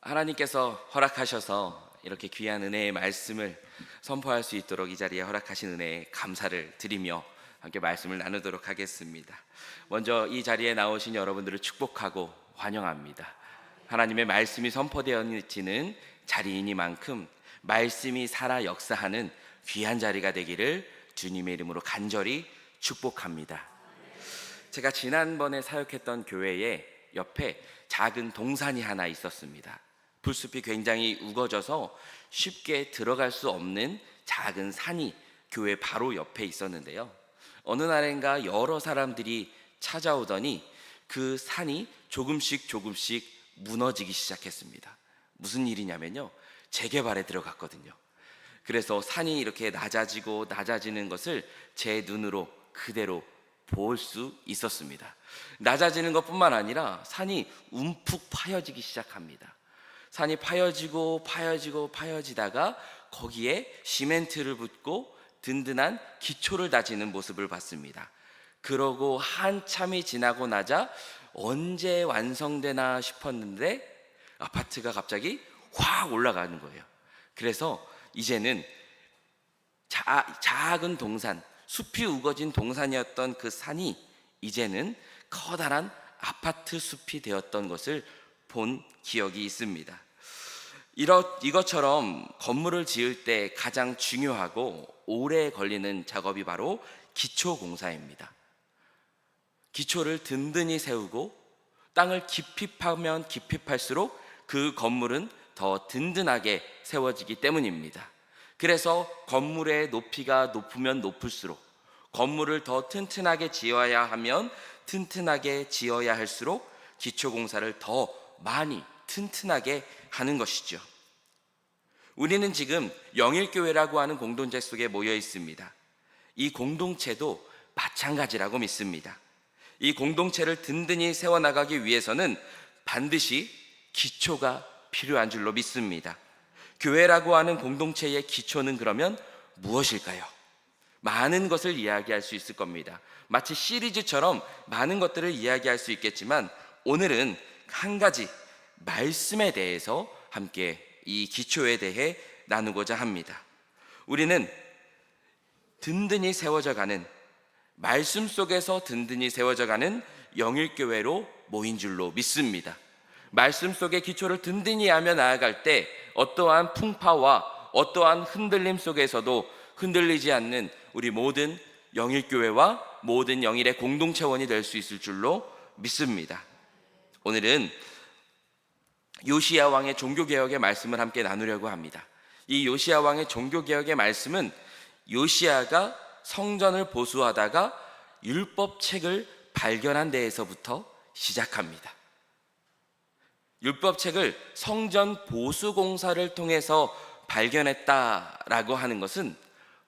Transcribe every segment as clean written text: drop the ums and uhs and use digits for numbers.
하나님께서 허락하셔서 이렇게 귀한 은혜의 말씀을 선포할 수 있도록 이 자리에 허락하신 은혜에 감사를 드리며 함께 말씀을 나누도록 하겠습니다. 먼저 이 자리에 나오신 여러분들을 축복하고 환영합니다. 하나님의 말씀이 선포되어지는 자리이니만큼 말씀이 살아 역사하는 귀한 자리가 되기를 주님의 이름으로 간절히 축복합니다. 제가 지난번에 사역했던 교회에 옆에 작은 동산이 하나 있었습니다. 불숲이 굉장히 우거져서 쉽게 들어갈 수 없는 작은 산이 교회 바로 옆에 있었는데요. 어느 날인가 여러 사람들이 찾아오더니 그 산이 조금씩 무너지기 시작했습니다. 무슨 일이냐면요, 재개발에 들어갔거든요. 그래서 산이 이렇게 낮아지는 것을 제 눈으로 그대로 볼 수 있었습니다. 낮아지는 것뿐만 아니라 산이 움푹 파여지기 시작합니다. 산이 파여지다가 거기에 시멘트를 붓고 든든한 기초를 다지는 모습을 봤습니다. 그러고 한참이 지나고 나자 언제 완성되나 싶었는데 아파트가 갑자기 확 올라가는 거예요. 그래서 이제는 작은 동산, 숲이 우거진 동산이었던 그 산이 이제는 커다란 아파트 숲이 되었던 것을 본 기억이 있습니다. 이것처럼 건물을 지을 때 가장 중요하고 오래 걸리는 작업이 바로 기초공사입니다. 기초를 든든히 세우고 땅을 깊이 파면 깊이 팔수록 그 건물은 더 든든하게 세워지기 때문입니다. 그래서 건물의 높이가 높으면 높을수록, 건물을 더 튼튼하게 지어야 하면 튼튼하게 지어야 할수록 기초공사를 더 많이 튼튼하게 하는 것이죠. 우리는 지금 영일교회라고 하는 공동체 속에 모여 있습니다. 이 공동체도 마찬가지라고 믿습니다. 이 공동체를 든든히 세워나가기 위해서는 반드시 기초가 필요한 줄로 믿습니다. 교회라고 하는 공동체의 기초는 그러면 무엇일까요? 많은 것을 이야기할 수 있을 겁니다. 마치 시리즈처럼 많은 것들을 이야기할 수 있겠지만 오늘은 한 가지 말씀에 대해서 함께 이 기초에 대해 나누고자 합니다. 우리는 든든히 세워져가는, 말씀 속에서 든든히 세워져가는 영일교회로 모인 줄로 믿습니다. 말씀 속의 기초를 든든히 하며 나아갈 때 어떠한 풍파와 어떠한 흔들림 속에서도 흔들리지 않는 우리 모든 영일교회와 모든 영일의 공동체원이 될 수 있을 줄로 믿습니다. 오늘은 요시야 왕의 종교개혁의 말씀을 함께 나누려고 합니다. 이 요시야 왕의 종교개혁의 말씀은 요시야가 성전을 보수하다가 율법책을 발견한 데에서부터 시작합니다. 율법책을 성전 보수공사를 통해서 발견했다라고 하는 것은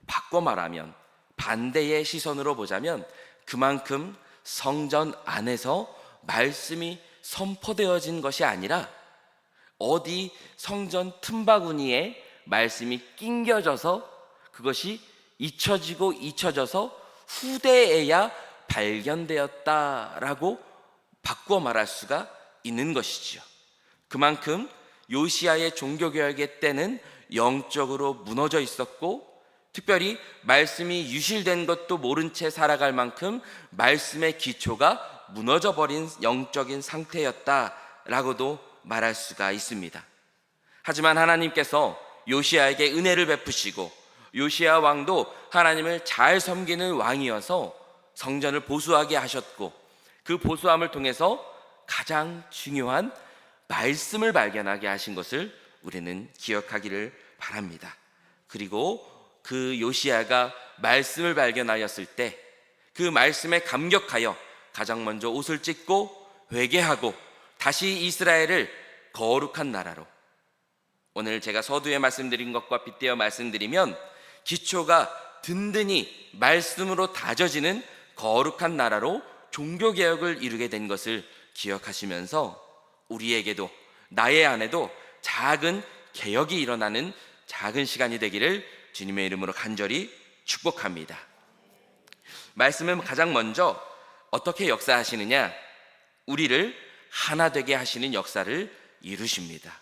바꿔 말하면, 반대의 시선으로 보자면 그만큼 성전 안에서 말씀이 선포되어진 것이 아니라 어디 성전 틈바구니에 말씀이 낑겨져서 그것이 잊혀져서 후대에야 발견되었다라고 바꿔 말할 수가 있는 것이지요. 그만큼 요시야의 종교개혁의 때는 영적으로 무너져 있었고, 특별히 말씀이 유실된 것도 모른 채 살아갈 만큼 말씀의 기초가 무너져버린 영적인 상태였다라고도 말할 수가 있습니다. 하지만 하나님께서 요시야에게 은혜를 베푸시고 요시야 왕도 하나님을 잘 섬기는 왕이어서 성전을 보수하게 하셨고, 그 보수함을 통해서 가장 중요한 말씀을 발견하게 하신 것을 우리는 기억하기를 바랍니다. 그리고 그 요시야가 말씀을 발견하였을 때 그 말씀에 감격하여 가장 먼저 옷을 찢고 회개하고 다시 이스라엘을 거룩한 나라로, 오늘 제가 서두에 말씀드린 것과 빗대어 말씀드리면 기초가 든든히 말씀으로 다져지는 거룩한 나라로 종교개혁을 이루게 된 것을 기억하시면서 우리에게도, 나의 안에도 작은 개혁이 일어나는 작은 시간이 되기를 주님의 이름으로 간절히 축복합니다. 말씀은 가장 먼저 어떻게 역사하시느냐? 우리를 하나 되게 하시는 역사를 이루십니다.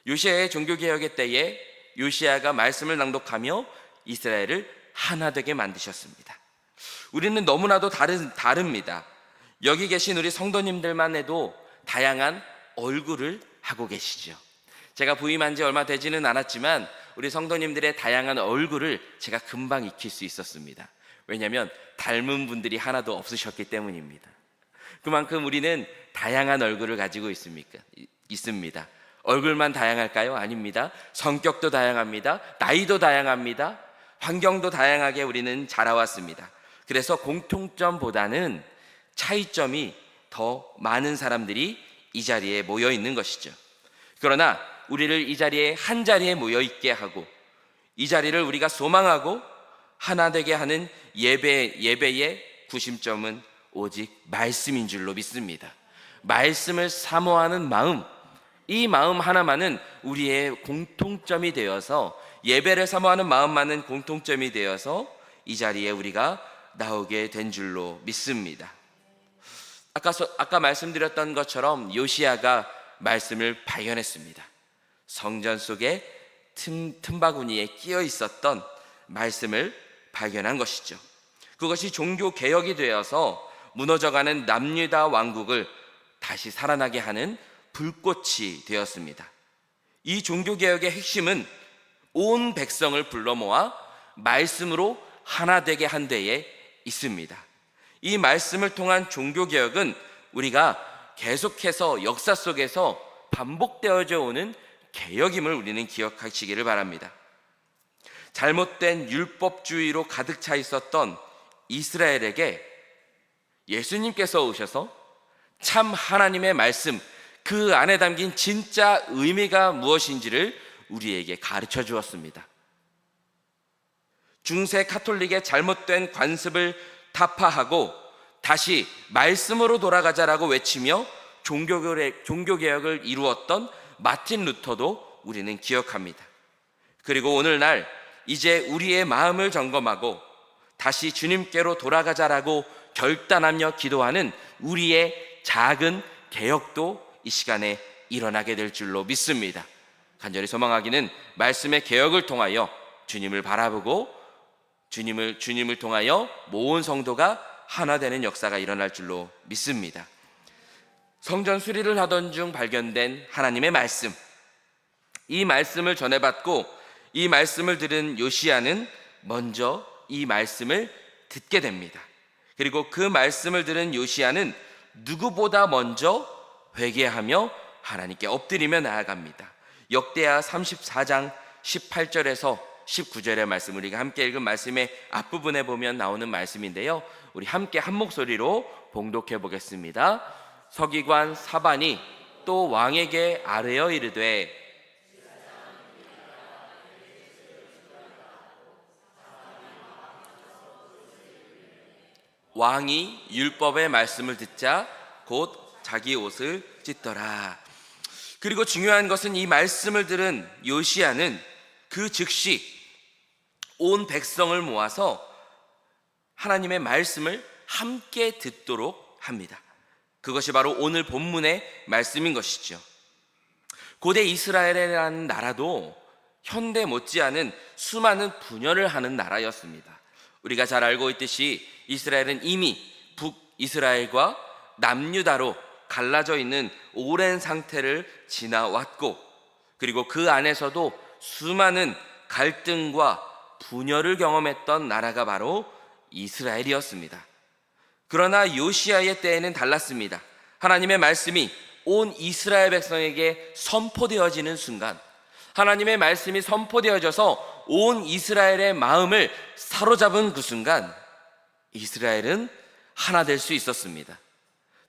요시아의 종교개혁의 때에 요시아가 말씀을 낭독하며 이스라엘을 하나 되게 만드셨습니다. 우리는 너무나도 다릅니다. 여기 계신 우리 성도님들만 해도 다양한 얼굴을 하고 계시죠. 제가 부임한 지 얼마 되지는 않았지만 우리 성도님들의 다양한 얼굴을 제가 금방 익힐 수 있었습니다. 왜냐하면 닮은 분들이 하나도 없으셨기 때문입니다. 그만큼 우리는 다양한 얼굴을 가지고 있습니다. 얼굴만 다양할까요? 아닙니다. 성격도 다양합니다. 나이도 다양합니다. 환경도 다양하게 우리는 자라왔습니다. 그래서 공통점보다는 차이점이 더 많은 사람들이 이 자리에 모여 있는 것이죠. 그러나 우리를 이 자리에 한 자리에 모여 있게 하고 이 자리를 우리가 소망하고 하나 되게 하는 예배의 구심점은 오직 말씀인 줄로 믿습니다. 말씀을 사모하는 마음, 이 마음 하나만은 우리의 공통점이 되어서, 예배를 사모하는 마음만은 공통점이 되어서 이 자리에 우리가 나오게 된 줄로 믿습니다. 아까 말씀드렸던 것처럼 요시아가 말씀을 발견했습니다. 성전 속에 틈바구니에 끼어 있었던 말씀을 발견한 것이죠. 그것이 종교 개혁이 되어서 무너져가는 남유다 왕국을 다시 살아나게 하는 불꽃이 되었습니다. 이 종교 개혁의 핵심은 온 백성을 불러 모아 말씀으로 하나 되게 한 데에 있습니다. 이 말씀을 통한 종교 개혁은 우리가 계속해서 역사 속에서 반복되어져 오는 개혁임을 우리는 기억하시기를 바랍니다. 잘못된 율법주의로 가득 차 있었던 이스라엘에게 예수님께서 오셔서 참 하나님의 말씀, 그 안에 담긴 진짜 의미가 무엇인지를 우리에게 가르쳐 주었습니다. 중세 카톨릭의 잘못된 관습을 타파하고 다시 말씀으로 돌아가자라고 외치며 종교개혁을 이루었던 마틴 루터도 우리는 기억합니다. 그리고 오늘날 이제 우리의 마음을 점검하고 다시 주님께로 돌아가자라고 결단하며 기도하는 우리의 작은 개혁도 이 시간에 일어나게 될 줄로 믿습니다. 간절히 소망하기는 말씀의 개혁을 통하여 주님을 바라보고 주님을 통하여 모은 성도가 하나 되는 역사가 일어날 줄로 믿습니다. 성전 수리를 하던 중 발견된 하나님의 말씀, 이 말씀을 전해받고 이 말씀을 들은 요시아는 먼저 이 말씀을 듣게 됩니다. 그리고 그 말씀을 들은 요시아는 누구보다 먼저 회개하며 하나님께 엎드리며 나아갑니다. 역대하 34장 18절에서 19절의 말씀, 우리가 함께 읽은 말씀의 앞부분에 보면 나오는 말씀인데요, 우리 함께 한 목소리로 봉독해 보겠습니다. 서기관 사반이 또 왕에게 아뢰어 이르되 왕이 율법의 말씀을 듣자 곧 자기 옷을 찢더라. 그리고 중요한 것은 이 말씀을 들은 요시아는 그 즉시 온 백성을 모아서 하나님의 말씀을 함께 듣도록 합니다. 그것이 바로 오늘 본문의 말씀인 것이죠. 고대 이스라엘이라는 나라도 현대 못지않은 수많은 분열을 하는 나라였습니다. 우리가 잘 알고 있듯이 이스라엘은 이미 북이스라엘과 남유다로 갈라져 있는 오랜 상태를 지나왔고, 그리고 그 안에서도 수많은 갈등과 분열을 경험했던 나라가 바로 이스라엘이었습니다. 그러나 요시아의 때에는 달랐습니다. 하나님의 말씀이 온 이스라엘 백성에게 선포되어지는 순간, 하나님의 말씀이 선포되어져서 온 이스라엘의 마음을 사로잡은 그 순간 이스라엘은 하나 될 수 있었습니다.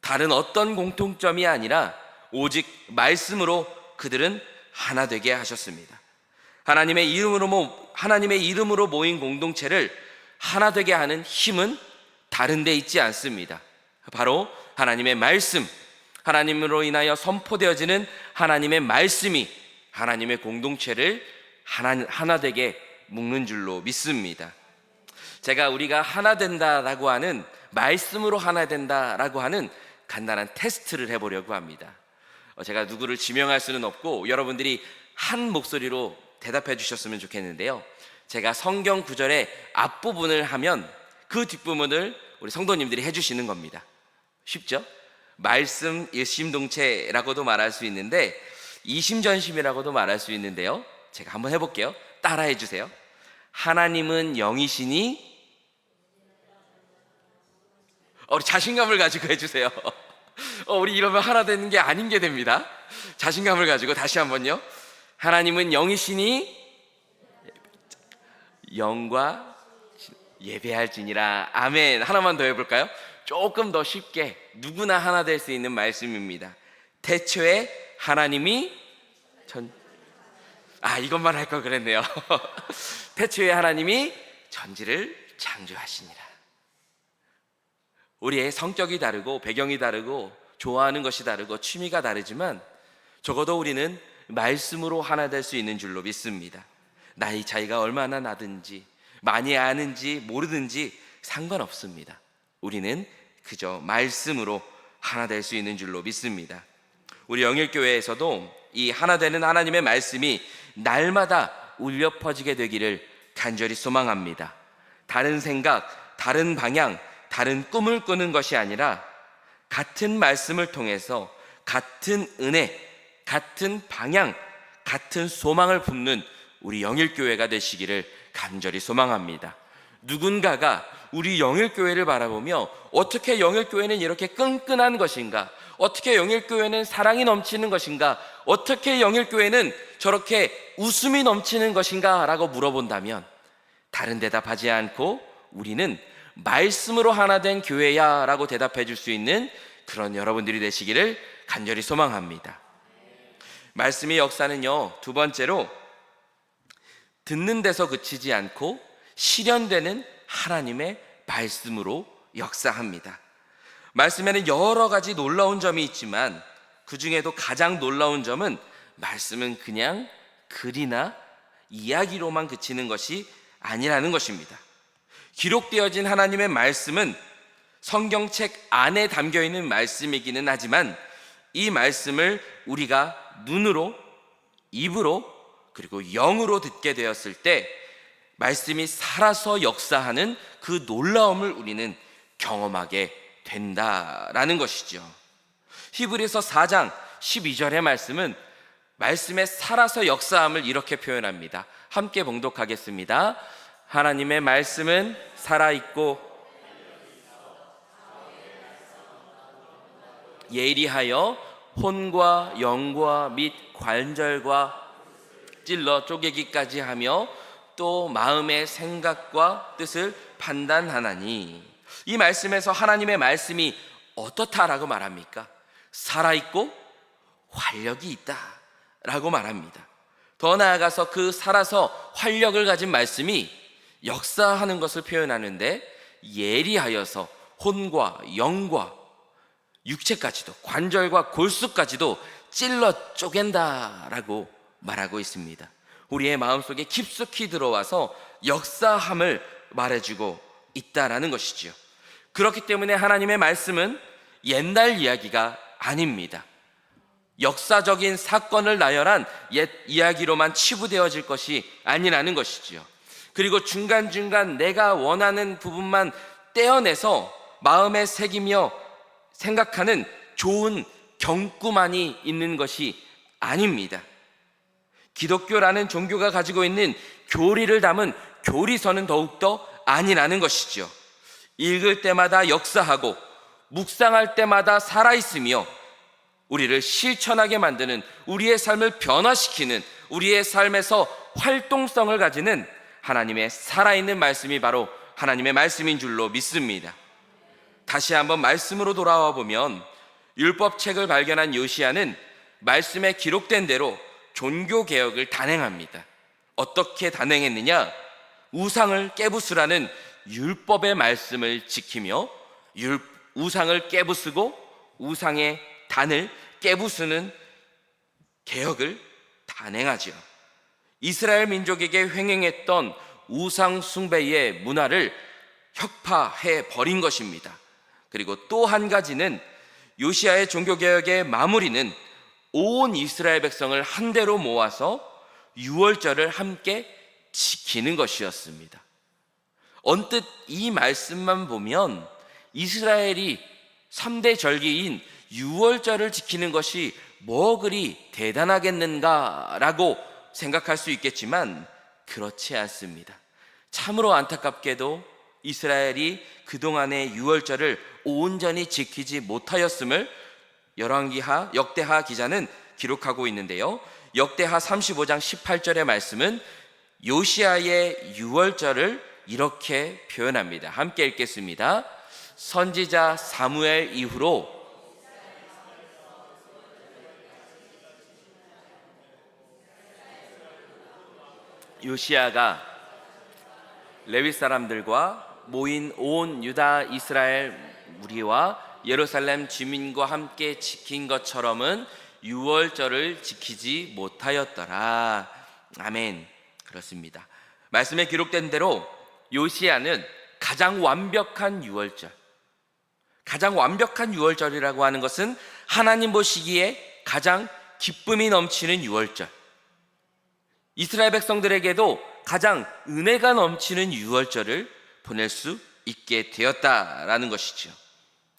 다른 어떤 공통점이 아니라 오직 말씀으로 그들은 하나 되게 하셨습니다. 하나님의 이름으로 모인 공동체를 하나 되게 하는 힘은 다른 데 있지 않습니다. 바로 하나님의 말씀, 하나님으로 인하여 선포되어지는 하나님의 말씀이 하나님의 공동체를 하나 되게 묶는 줄로 믿습니다. 제가 우리가 하나 된다라고 하는, 말씀으로 하나 된다라고 하는 간단한 테스트를 해보려고 합니다. 제가 누구를 지명할 수는 없고 여러분들이 한 목소리로 대답해 주셨으면 좋겠는데요. 제가 성경 구절의 앞부분을 하면 그 뒷부분을 우리 성도님들이 해주시는 겁니다. 쉽죠? 말씀 일심동체라고도 말할 수 있는데 이심전심이라고도 말할 수 있는데요. 제가 한번 해볼게요. 따라해 주세요. 하나님은 영이시니, 우리 자신감을 가지고 해주세요. 우리 이러면 하나 되는 게 아닌 게 됩니다. 자신감을 가지고 다시 한번요. 하나님은 영이시니 영과 예배할지니라. 아멘. 하나만 더 해볼까요? 조금 더 쉽게 누구나 하나 될 수 있는 말씀입니다. 태초에 하나님이 이것만 할 걸 그랬네요. 태초에 하나님이 전지를 창조하시니라. 우리의 성격이 다르고 배경이 다르고 좋아하는 것이 다르고 취미가 다르지만 적어도 우리는 말씀으로 하나 될 수 있는 줄로 믿습니다. 나이 차이가 얼마나 나든지 많이 아는지 모르든지 상관없습니다. 우리는 그저 말씀으로 하나 될 수 있는 줄로 믿습니다. 우리 영일교회에서도 이 하나 되는 하나님의 말씀이 날마다 울려 퍼지게 되기를 간절히 소망합니다. 다른 생각, 다른 방향, 다른 꿈을 꾸는 것이 아니라 같은 말씀을 통해서 같은 은혜, 같은 방향, 같은 소망을 품는 우리 영일교회가 되시기를 간절히 소망합니다. 누군가가 우리 영일교회를 바라보며 어떻게 영일교회는 이렇게 끈끈한 것인가? 어떻게 영일교회는 사랑이 넘치는 것인가? 어떻게 영일교회는 저렇게 웃음이 넘치는 것인가? 라고 물어본다면 다른 대답하지 않고 우리는 말씀으로 하나 된 교회야 라고 대답해 줄 수 있는 그런 여러분들이 되시기를 간절히 소망합니다. 말씀의 역사는요, 두 번째로 듣는 데서 그치지 않고 실현되는 하나님의 말씀으로 역사합니다. 말씀에는 여러 가지 놀라운 점이 있지만 그 중에도 가장 놀라운 점은 말씀은 그냥 글이나 이야기로만 그치는 것이 아니라는 것입니다. 기록되어진 하나님의 말씀은 성경책 안에 담겨있는 말씀이기는 하지만 이 말씀을 우리가 눈으로, 입으로, 그리고 영으로 듣게 되었을 때 말씀이 살아서 역사하는 그 놀라움을 우리는 경험하게 된다라는 것이죠. 히브리서 4장 12절의 말씀은 말씀에 살아서 역사함을 이렇게 표현합니다. 함께 봉독하겠습니다. 하나님의 말씀은 살아있고 예리하여 혼과 영과 및 관절과 찔러 쪼개기까지 하며 또 마음의 생각과 뜻을 판단하나니. 이 말씀에서 하나님의 말씀이 어떻다라고 말합니까? 살아있고 활력이 있다라고 말합니다. 더 나아가서 그 살아서 활력을 가진 말씀이 역사하는 것을 표현하는데 예리하여서 혼과 영과 육체까지도 관절과 골수까지도 찔러 쪼갠다라고 말하고 있습니다. 우리의 마음속에 깊숙이 들어와서 역사함을 말해주고 있다라는 것이지요. 그렇기 때문에 하나님의 말씀은 옛날 이야기가 아닙니다. 역사적인 사건을 나열한 옛 이야기로만 치부되어질 것이 아니라는 것이지요. 그리고 중간중간 내가 원하는 부분만 떼어내서 마음에 새기며 생각하는 좋은 경구만이 있는 것이 아닙니다. 기독교라는 종교가 가지고 있는 교리를 담은 교리서는 더욱더 아니라는 것이죠. 읽을 때마다 역사하고 묵상할 때마다 살아있으며 우리를 실천하게 만드는, 우리의 삶을 변화시키는, 우리의 삶에서 활동성을 가지는 하나님의 살아있는 말씀이 바로 하나님의 말씀인 줄로 믿습니다. 다시 한번 말씀으로 돌아와 보면 율법책을 발견한 요시야는 말씀에 기록된 대로 종교개혁을 단행합니다. 어떻게 단행했느냐? 우상을 깨부수라는 율법의 말씀을 지키며 우상을 깨부수고 우상의 단을 깨부수는 개혁을 단행하지요. 이스라엘 민족에게 횡행했던 우상 숭배의 문화를 혁파해 버린 것입니다. 그리고 또 한 가지는 요시야의 종교개혁의 마무리는 온 이스라엘 백성을 한데로 모아서 유월절을 함께 지키는 것이었습니다. 언뜻 이 말씀만 보면 이스라엘이 3대 절기인 유월절을 지키는 것이 뭐 그리 대단하겠는가라고 생각할 수 있겠지만 그렇지 않습니다. 참으로 안타깝게도 이스라엘이 그동안의 유월절을 온전히 지키지 못하였음을 역대하 기자는 기록하고 있는데요. 역대하 35장 18절의 말씀은 요시야의 유월절을 이렇게 표현합니다. 함께 읽겠습니다. 선지자 사무엘 이후로 요시야가 레위 사람들과 모인 온 유다 이스라엘 무리와 예루살렘 주민과 함께 지킨 것처럼은 유월절을 지키지 못하였더라. 아멘. 그렇습니다. 말씀에 기록된 대로 요시야는 가장 완벽한 유월절이라고 하는 것은 하나님 보시기에 가장 기쁨이 넘치는 유월절, 이스라엘 백성들에게도 가장 은혜가 넘치는 유월절을 보낼 수 있게 되었다라는 것이죠.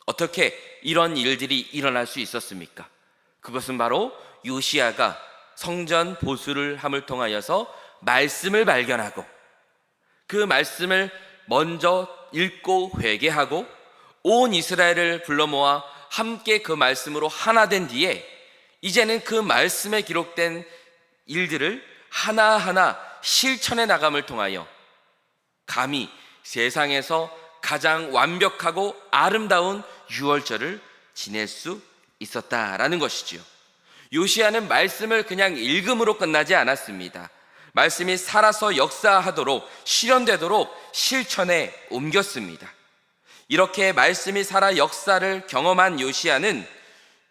어떻게 이런 일들이 일어날 수 있었습니까? 그것은 바로 요시야가 성전 보수를 함을 통하여서 말씀을 발견하고 그 말씀을 먼저 읽고 회개하고 온 이스라엘을 불러 모아 함께 그 말씀으로 하나 된 뒤에 이제는 그 말씀에 기록된 일들을 하나하나 실천해 나감을 통하여 감히 세상에서 가장 완벽하고 아름다운 유월절을 지낼 수 있었다라는 것이지요. 요시야는 말씀을 그냥 읽음으로 끝나지 않았습니다. 말씀이 살아서 역사하도록 실현되도록 실천에 옮겼습니다. 이렇게 말씀이 살아 역사를 경험한 요시야는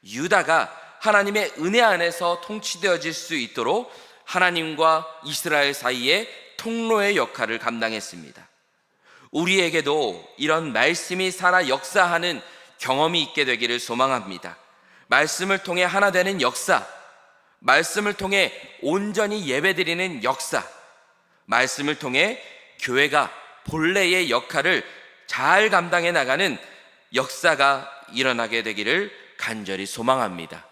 유다가 하나님의 은혜 안에서 통치되어질 수 있도록 하나님과 이스라엘 사이에 통로의 역할을 감당했습니다. 우리에게도 이런 말씀이 살아 역사하는 경험이 있게 되기를 소망합니다. 말씀을 통해 하나 되는 역사, 말씀을 통해 온전히 예배드리는 역사, 말씀을 통해 교회가 본래의 역할을 잘 감당해 나가는 역사가 일어나게 되기를 간절히 소망합니다.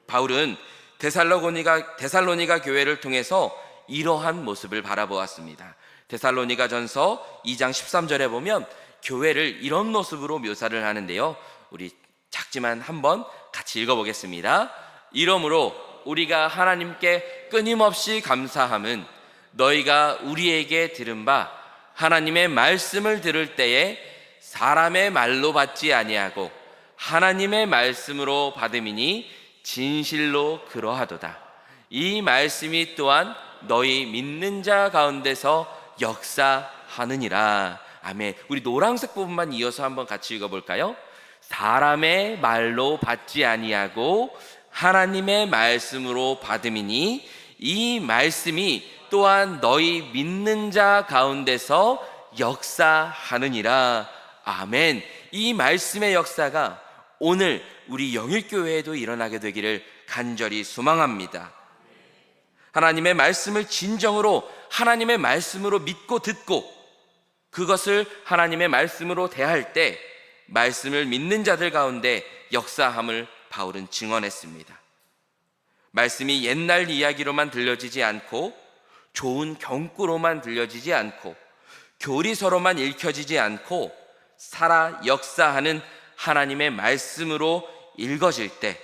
바울은 데살로니가 교회를 통해서 이러한 모습을 바라보았습니다. 데살로니가전서 2장 13절에 보면 교회를 이런 모습으로 묘사를 하는데요. 우리 작지만 한번 같이 읽어보겠습니다. 이러므로 우리가 하나님께 끊임없이 감사함은 너희가 우리에게 들은 바 하나님의 말씀을 들을 때에 사람의 말로 받지 아니하고 하나님의 말씀으로 받음이니 진실로 그러하도다. 이 말씀이 또한 너희 믿는 자 가운데서 역사하느니라. 아멘. 우리 노란색 부분만 이어서 한번 같이 읽어볼까요? 사람의 말로 받지 아니하고 하나님의 말씀으로 받음이니 이 말씀이 또한 너희 믿는 자 가운데서 역사하느니라. 아멘. 이 말씀의 역사가 오늘 우리 영일교회에도 일어나게 되기를 간절히 소망합니다. 하나님의 말씀을 진정으로 하나님의 말씀으로 믿고 듣고 그것을 하나님의 말씀으로 대할 때 말씀을 믿는 자들 가운데 역사함을 바울은 증언했습니다. 말씀이 옛날 이야기로만 들려지지 않고 좋은 경구로만 들려지지 않고 교리서로만 읽혀지지 않고 살아 역사하는 하나님의 말씀으로 읽어질 때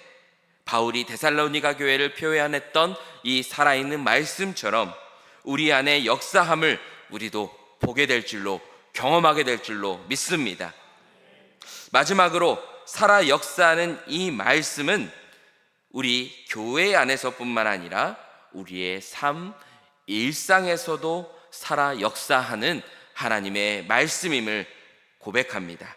바울이 데살로니가 교회를 표현했던 이 살아있는 말씀처럼 우리 안에 역사함을 우리도 보게 될 줄로 경험하게 될 줄로 믿습니다. 마지막으로 살아 역사하는 이 말씀은 우리 교회 안에서뿐만 아니라 우리의 삶, 일상에서도 살아 역사하는 하나님의 말씀임을 고백합니다.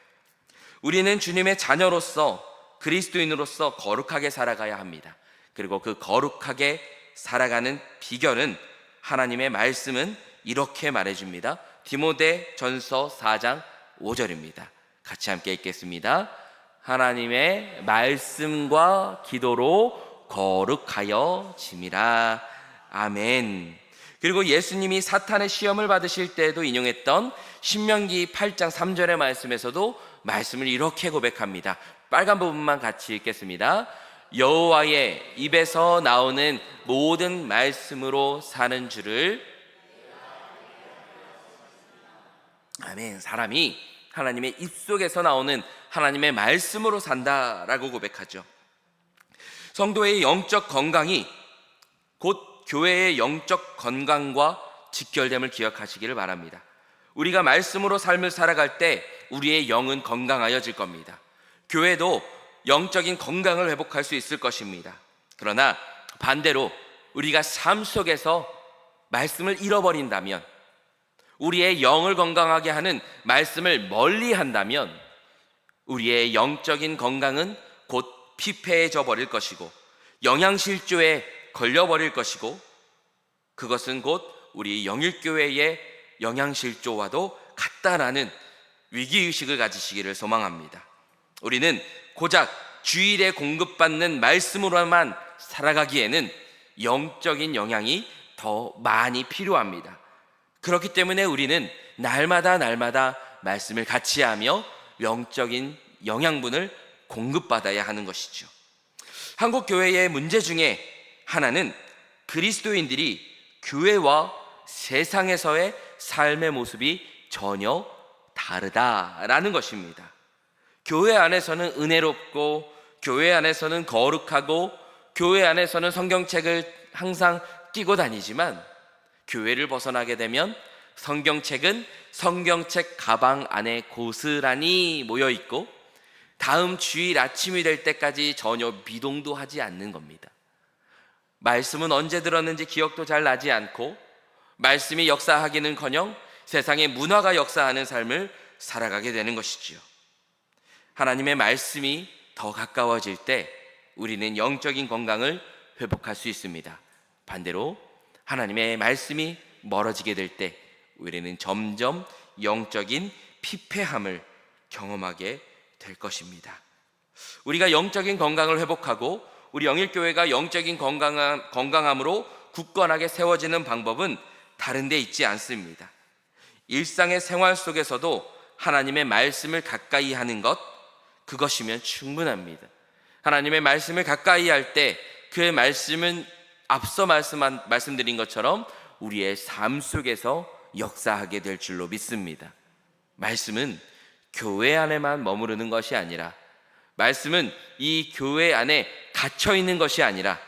우리는 주님의 자녀로서 그리스도인으로서 거룩하게 살아가야 합니다. 그리고 그 거룩하게 살아가는 비결은 하나님의 말씀은 이렇게 말해줍니다. 디모데전서 4장 5절입니다. 같이 함께 읽겠습니다. 하나님의 말씀과 기도로 거룩하여 짐이라. 아멘. 그리고 예수님이 사탄의 시험을 받으실 때에도 인용했던 신명기 8장 3절의 말씀에서도 말씀을 이렇게 고백합니다. 빨간 부분만 같이 읽겠습니다. 여호와의 입에서 나오는 모든 말씀으로 사는 줄을. 아멘. 사람이 하나님의 입속에서 나오는 하나님의 말씀으로 산다라고 고백하죠. 성도의 영적 건강이 곧 교회의 영적 건강과 직결됨을 기억하시기를 바랍니다. 우리가 말씀으로 삶을 살아갈 때 우리의 영은 건강하여질 겁니다. 교회도 영적인 건강을 회복할 수 있을 것입니다. 그러나 반대로 우리가 삶 속에서 말씀을 잃어버린다면, 우리의 영을 건강하게 하는 말씀을 멀리 한다면 우리의 영적인 건강은 곧 피폐해져 버릴 것이고 영양실조에 걸려버릴 것이고, 그것은 곧 우리 영일교회의 영양실조와도 같다라는 위기의식을 가지시기를 소망합니다. 우리는 고작 주일에 공급받는 말씀으로만 살아가기에는 영적인 영양이 더 많이 필요합니다. 그렇기 때문에 우리는 날마다 말씀을 같이 하며 영적인 영양분을 공급받아야 하는 것이죠. 한국 교회의 문제 중에 하나는 그리스도인들이 교회와 세상에서의 삶의 모습이 전혀 다르다라는 것입니다. 교회 안에서는 은혜롭고, 교회 안에서는 거룩하고, 교회 안에서는 성경책을 항상 끼고 다니지만 교회를 벗어나게 되면 성경책은 성경책 가방 안에 고스란히 모여 있고 다음 주일 아침이 될 때까지 전혀 미동도 하지 않는 겁니다. 말씀은 언제 들었는지 기억도 잘 나지 않고, 말씀이 역사하기는커녕 세상의 문화가 역사하는 삶을 살아가게 되는 것이지요. 하나님의 말씀이 더 가까워질 때 우리는 영적인 건강을 회복할 수 있습니다. 반대로 하나님의 말씀이 멀어지게 될 때 우리는 점점 영적인 피폐함을 경험하게 될 것입니다. 우리가 영적인 건강을 회복하고 우리 영일교회가 영적인 건강함으로 굳건하게 세워지는 방법은 다른 데 있지 않습니다. 일상의 생활 속에서도 하나님의 말씀을 가까이 하는 것, 그것이면 충분합니다. 하나님의 말씀을 가까이 할 때 그의 말씀은 앞서 말씀드린 것처럼 우리의 삶 속에서 역사하게 될 줄로 믿습니다. 말씀은 교회 안에만 머무르는 것이 아니라, 말씀은 이 교회 안에 갇혀 있는 것이 아니라,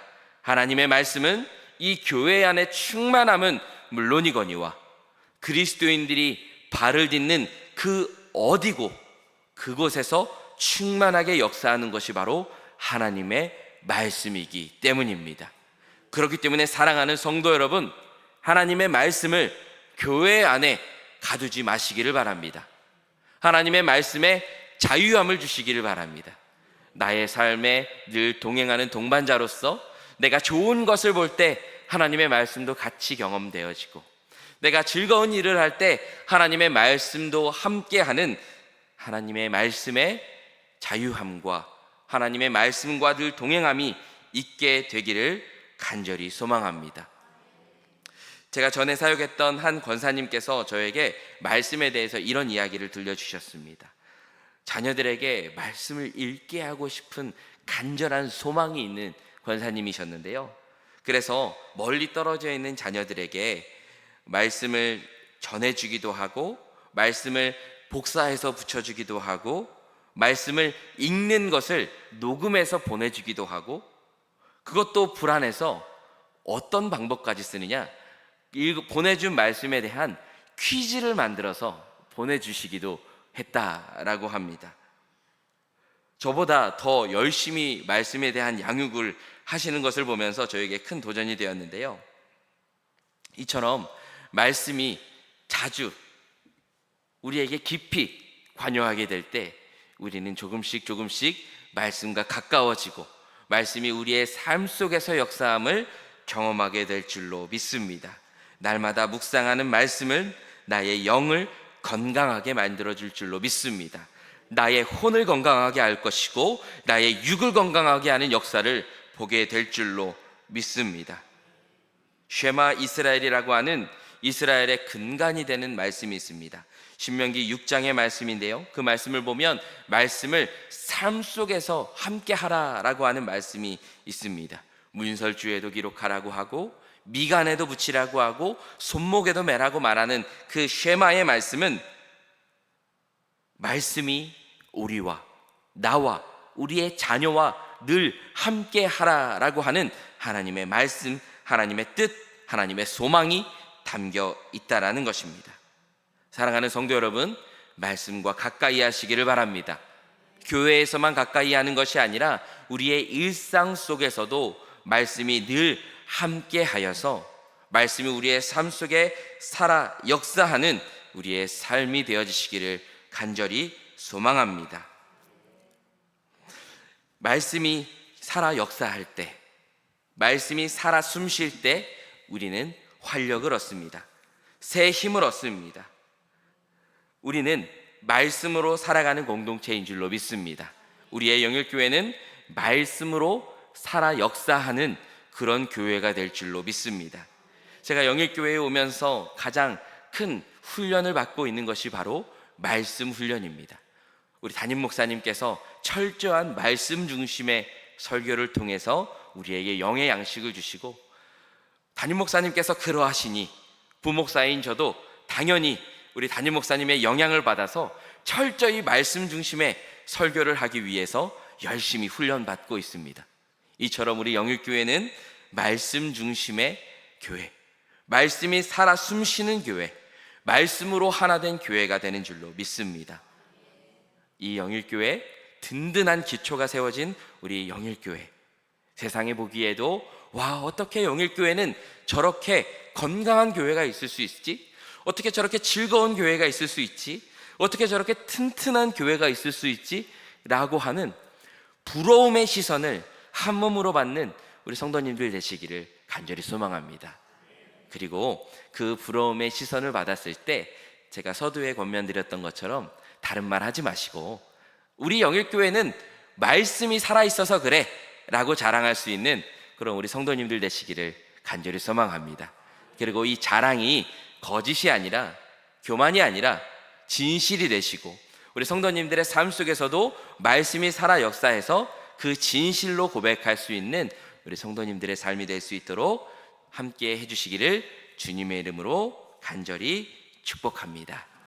하나님의 말씀은 이 교회 안에 충만함은 물론이거니와 그리스도인들이 발을 딛는 그 어디고 그곳에서 충만하게 역사하는 것이 바로 하나님의 말씀이기 때문입니다. 그렇기 때문에 사랑하는 성도 여러분, 하나님의 말씀을 교회 안에 가두지 마시기를 바랍니다. 하나님의 말씀에 자유함을 주시기를 바랍니다. 나의 삶에 늘 동행하는 동반자로서 내가 좋은 것을 볼 때 하나님의 말씀도 같이 경험되어지고, 내가 즐거운 일을 할 때 하나님의 말씀도 함께하는 하나님의 말씀의 자유함과 하나님의 말씀과 늘 동행함이 있게 되기를 간절히 소망합니다. 제가 전에 사역했던 한 권사님께서 저에게 말씀에 대해서 이런 이야기를 들려주셨습니다. 자녀들에게 말씀을 읽게 하고 싶은 간절한 소망이 있는 권사님이셨는데요. 그래서 멀리 떨어져 있는 자녀들에게 말씀을 전해주기도 하고, 말씀을 복사해서 붙여주기도 하고, 말씀을 읽는 것을 녹음해서 보내주기도 하고, 그것도 불안해서 어떤 방법까지 쓰느냐, 보내준 말씀에 대한 퀴즈를 만들어서 보내주시기도 했다라고 합니다. 저보다 더 열심히 말씀에 대한 양육을 하시는 것을 보면서 저에게 큰 도전이 되었는데요. 이처럼 말씀이 자주 우리에게 깊이 관여하게 될 때 우리는 조금씩 말씀과 가까워지고 말씀이 우리의 삶 속에서 역사함을 경험하게 될 줄로 믿습니다. 날마다 묵상하는 말씀은 나의 영을 건강하게 만들어줄 줄로 믿습니다. 나의 혼을 건강하게 할 것이고 나의 육을 건강하게 하는 역사를 보게 될 줄로 믿습니다. 쉐마 이스라엘이라고 하는 이스라엘의 근간이 되는 말씀이 있습니다. 신명기 6장의 말씀인데요, 그 말씀을 보면 말씀을 삶 속에서 함께 하라라고 하는 말씀이 있습니다. 문설주에도 기록하라고 하고 미간에도 붙이라고 하고 손목에도 매라고 말하는 그 쉐마의 말씀은 말씀이 우리와 나와 우리의 자녀와 늘 함께 하라라고 하는 하나님의 말씀, 하나님의 뜻, 하나님의 소망이 담겨 있다라는 것입니다. 사랑하는 성도 여러분, 말씀과 가까이 하시기를 바랍니다. 교회에서만 가까이 하는 것이 아니라 우리의 일상 속에서도 말씀이 늘 함께 하여서 말씀이 우리의 삶 속에 살아 역사하는 우리의 삶이 되어지시기를 간절히 소망합니다. 말씀이 살아 역사할 때, 말씀이 살아 숨쉴 때 우리는 활력을 얻습니다. 새 힘을 얻습니다. 우리는 말씀으로 살아가는 공동체인 줄로 믿습니다. 우리의 영일교회는 말씀으로 살아 역사하는 그런 교회가 될 줄로 믿습니다. 제가 영일교회에 오면서 가장 큰 훈련을 받고 있는 것이 바로 말씀 훈련입니다. 우리 담임 목사님께서 철저한 말씀 중심의 설교를 통해서 우리에게 영의 양식을 주시고, 담임 목사님께서 그러하시니 부목사인 저도 당연히 우리 담임 목사님의 영향을 받아서 철저히 말씀 중심의 설교를 하기 위해서 열심히 훈련받고 있습니다. 이처럼 우리 영일교회는 말씀 중심의 교회, 말씀이 살아 숨쉬는 교회, 말씀으로 하나 된 교회가 되는 줄로 믿습니다. 이 영일교회 든든한 기초가 세워진 우리 영일교회, 세상에 보기에도 와, 어떻게 영일교회는 저렇게 건강한 교회가 있을 수 있지? 어떻게 저렇게 즐거운 교회가 있을 수 있지? 어떻게 저렇게 튼튼한 교회가 있을 수 있지? 라고 하는 부러움의 시선을 한 몸으로 받는 우리 성도님들 되시기를 간절히 소망합니다. 그리고 그 부러움의 시선을 받았을 때 제가 서두에 권면드렸던 것처럼 다른 말 하지 마시고 우리 영일교회는 말씀이 살아있어서 그래 라고 자랑할 수 있는 그런 우리 성도님들 되시기를 간절히 소망합니다. 그리고 이 자랑이 거짓이 아니라 교만이 아니라 진실이 되시고 우리 성도님들의 삶 속에서도 말씀이 살아 역사해서 그 진실로 고백할 수 있는 우리 성도님들의 삶이 될 수 있도록 함께 해주시기를 주님의 이름으로 간절히 축복합니다.